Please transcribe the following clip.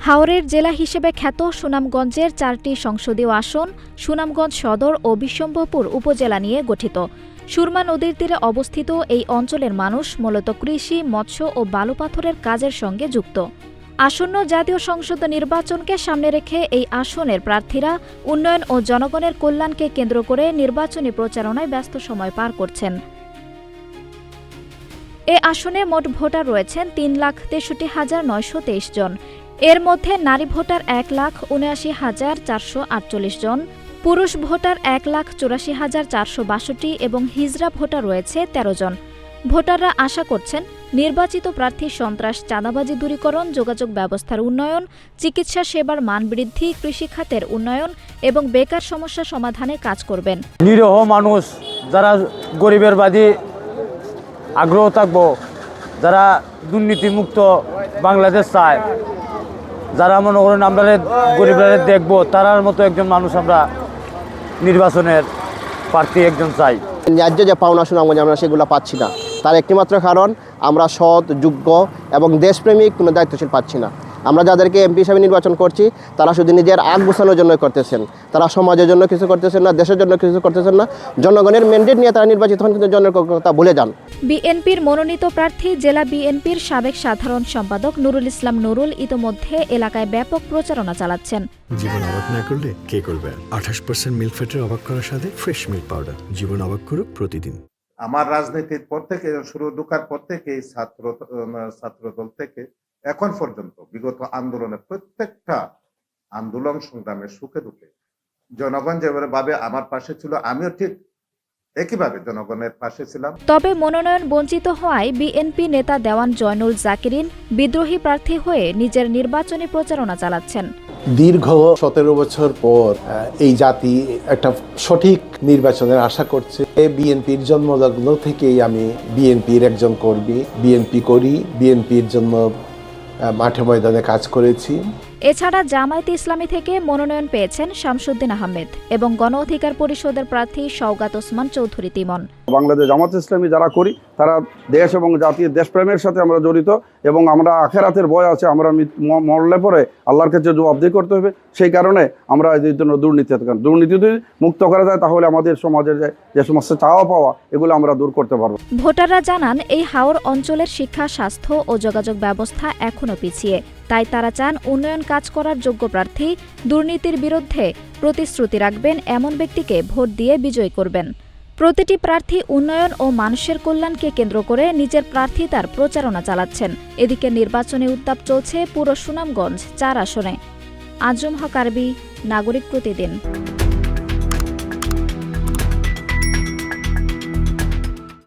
হাওরের জেলা হিসেবে খ্যাত সুনামগঞ্জের 4টি সংসদীয় আসন সুনামগঞ্জ সদর ও বিশ্বম্ভরপুর উপজেলা নিয়ে গঠিত। সুরমা নদীর তীরে অবস্থিত এই অঞ্চলের মানুষ মূলত কৃষি, মৎস্য ও বালু পাথরের কাজের সঙ্গে যুক্ত। আসন্ন জাতীয় সংসদ নির্বাচনকে সামনে রেখে এই আসনের প্রার্থীরা উন্নয়ন ও জনগণের কল্যাণকে কেন্দ্র করে নির্বাচনী প্রচারণায় ব্যস্ত সময় পার করছেন। এ আসনে মোট ভোটার রয়েছেন 3,63,923 জন। এর মধ্যে নারী ভোটার 1,79,448 জন, পুরুষ ভোটার 1,84,462 এবং হিজড়া ভোটার রয়েছে 13 জন। ভোটাররা আশা করছেন নির্বাচিত প্রার্থী সন্ত্রাস, চাঁদাবাজি দূরীকরণ, যোগাযোগ ব্যবস্থার উন্নয়ন, চিকিৎসা সেবার মান বৃদ্ধি, কৃষিখাতের উন্নয়ন এবং বেকার সমস্যা সমাধানে কাজ করবেন। নিরীহ মানুষ যারা গরিবের বাদী আগ্রহ থাকবো, যারা দুর্নীতিমুক্ত বাংলাদেশ চায়, যারা মনে করেন আমরা গরিবরা দেখবো, তারার মতো একজন মানুষ আমরা নির্বাচনের প্রার্থী একজন চাই। ন্যায্য যে পাওনা সুনামগঞ্জ আমরা সেগুলো পাচ্ছি না, তার একটিমাত্র কারণ আমরা সৎ, যোগ্য এবং দেশপ্রেমিক কোনো দায়িত্বশীল পাচ্ছি না। আমরা যাদেরকে এমপি হিসাবে নির্বাচন করছি তারা শুধু নিজের আগ গোছানোর জন্য করতেছেন, তারা সমাজের জন্য কিছু করতেছেন না, দেশের জন্য কিছু করতেছেন না। জনগণের ম্যান্ডেট নিয়ে তারা নির্বাচিত হন, কিন্তু জনের কথা ভুলে যান। বিএনপির মনোনীত প্রার্থী জেলা বিএনপির সাবেক সাধারণ সম্পাদক নুরুল ইসলাম নুরুল ইতোমধ্যে এলাকায় ব্যাপক প্রচারণা চালাচ্ছেন। জীবন অবাক না করলে কে করবে? 28% মিল্ক ফ্যাটের অবাক করার সাথে ফ্রেশ মিল্ক পাউডার। জীবন অবাক করুক প্রতিদিন। আমার রাজনীতির পর থেকে শুরু ঢোকার পর থেকে ছাত্র দল থেকে এখন পর্যন্ত বিগত আন্দোলনের প্রত্যেকটা আন্দোলন সংগ্রামের সুখে দুঃখে জনগণ যেভাবে আমার পাশে ছিল, আমিও ঠিক একইভাবে জনগণের পাশে ছিলাম। তবে মনোনয়ন বঞ্চিত হওয়ায় বিএনপি নেতা দেওয়ান জয়নুল জাকিরিন বিদ্রোহী প্রার্থী হয়ে নিজের নির্বাচনী প্রচারণা চালাচ্ছেন। দীর্ঘ 17 বছর পর এই জাতি একটা সঠিক নির্বাচনের আশা করছে। বিএনপির জন্মলগ্ন থেকেই আমি বিএনপির একজন কর্মী, বিএনপি করি, বিএনপির জন্য মাঠে ময়দানে কাজ করেছি। এছাড়া জামায়াতে ইসলামী থেকে মনোনয়ন পেয়েছেন শামসুদ্দিন আহমেদ এবং গণ অধিকার পরিষদের প্রার্থী শওকত ওসমান চৌধুরী তিমন। বাংলাদেশ জামায়াতে ইসলামী যারা করি তারা দেশ এবং জাতির দেশপ্রেমের সাথে আমরা জড়িত এবং আমরা আখেরাতের ভয় আছে, আমরা মরলে পরে আল্লাহর কাছে জবাবদিহি করতে হবে। সেই কারণে আমরা এই জন্য দুর্নীতি যদি মুক্ত করা যায় তাহলে আমাদের সমাজের যে সমস্ত চাওয়া পাওয়া এগুলো আমরা দূর করতে পারবো। ভোটাররা জানান এই হাওর অঞ্চলের শিক্ষা, স্বাস্থ্য ও যোগাযোগ ব্যবস্থা এখনো পিছিয়ে, তাই তারা চান উন্নয়ন কাজ করার যোগ্য প্রার্থী দুর্নীতির বিরুদ্ধে প্রতিশ্রুতি রাখবেন এমন ব্যক্তিকে ভোট দিয়ে বিজয়ী করবেন। প্রতিটি প্রার্থী উন্নয়ন ও মানুষের কল্যাণকে কেন্দ্র করে নিজের প্রার্থিতার প্রচারণা চালাচ্ছেন। এদিকে নির্বাচনী উত্তাপ চলছে পুরো সুনামগঞ্জ 4 আসনে। আজম হক আরবি, নাগরিক প্রতিদিন।